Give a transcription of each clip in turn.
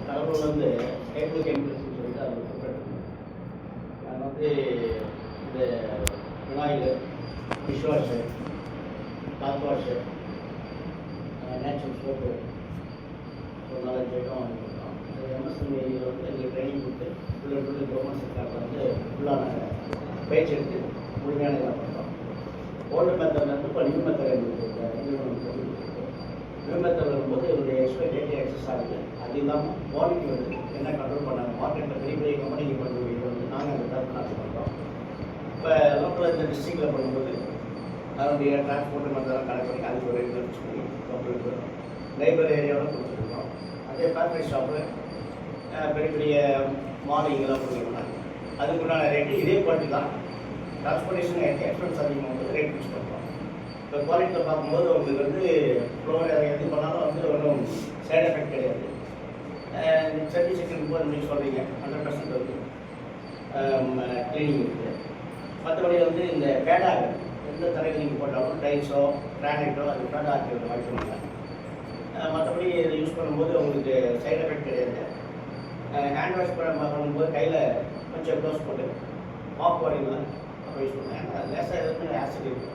கடலூர் வந்து ஸ்டேபிள் கெமிக்கல்ஸ்னு சொல்லிட்டு அது ப்ரிப்பேர் பண்ணுவோம். நாங்கள் வந்து இந்த Vinayagar dish wash, cloth wash, natural soap ஒரு 4-5 ஐட்டம் வாங்கி கொடுத்தோம். இந்த எம்எஸ்எம்இயில் வந்து எங்களுக்கு ட்ரைனிங் கொடுத்து ஃபுல் கவர்மெண்ட் செக்டரில் வந்து ஃபுல்லான பயிற்சி எடுத்து முழுமையான இதாக பண்ணுறோம். ஓல்டு மெத்தட்லேருந்து இப்போ நியூ மெத்தட் எங்களுக்கு நியூ மெத்தட் வரும்போது என்னுடைய எக்ஸ்பைரி டேட் எக்ஸஸ் ஆகுது. அது இல்லாமல் குவாலிட்டி வந்து என்ன கண்ட்ரோல் பண்ணாங்க மார்க்கெட்டில் பெரிய பெரிய கம்பெனிக்கு பண்ணுறது வந்து நாங்கள் அந்த தரப்பு நாங்கள் பண்ணுறோம். இப்போ லோக்கல் இந்த டிஸ்ட்ரிக்டில் பண்ணும்போது அதனுடைய டிரான்ஸ்போர்ட் மற்றெல்லாம் கலெக்ட் பண்ணி அதுக்கு ஒரு ரேட் ஃபிக்ஸ் பண்ணி லோக்கல் லைப்ரரி ஏரியாவில் கொடுத்துருக்கோம். அதே ஃபேக்ட்ரி ஷாப்பு பெரிய பெரிய மாலிங்கெல்லாம் கொடுத்துருக்கோம். அதுக்குண்டான ரேட்டு இதே குவாலிட்டி தான். டிரான்ஸ்போர்ட்டேஷன் எக்ஸ்பென்ஸ் அதிகமாக ரேட் ஃபிக்ஸ் பண்ணுறோம். இப்போ குவாலிட்டியில் பார்க்கும்போது உங்களுக்கு வந்து ஃப்ளோர் எது பண்ணாலும் வந்து ஒன்றும் சைட் எஃபெக்ட் கிடையாது. சர்டிஃபிகேட் போது நீங்கள் சொல்கிறீங்க 100% வந்து க்ளீனிங் இருக்குது. மற்றபடி வந்து இந்த பேடாக எந்த தரையில் நீங்கள் போட்டாலும் டைல்ஸோ கிரானைட்டோ அது பேடாக இருக்கிற மாதிரி சொல்லுங்கள். மற்றபடி இதை யூஸ் பண்ணும்போது உங்களுக்கு சைட் எஃபெக்ட் கிடையாது. ஹேண்ட் வாஷ் பண்ணும்போது கையில் கொஞ்சம் க்ளோஸ் போட்டு மாப் போடுறீங்களா அப்போ யூஸ் பண்ணுங்கள். லேசாக எதுவுமே ஆசிட் இருக்குது.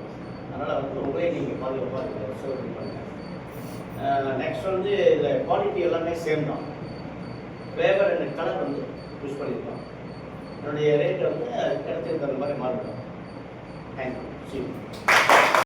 அதனால் வந்து உங்களே நீங்கள் பாதுகாப்பாக சர்வ் பண்ணுங்கள். நெக்ஸ்ட் வந்து இதில் குவாலிட்டி எல்லாமே சேம் தான். ஃப்ளேவர் அண்ட் கலர் வந்து யூஸ் பண்ணியிருக்கோம். என்னுடைய ரேட் வந்து இடத்துக்கு தகுந்த மாதிரி மாறும். தேங்க்யூ.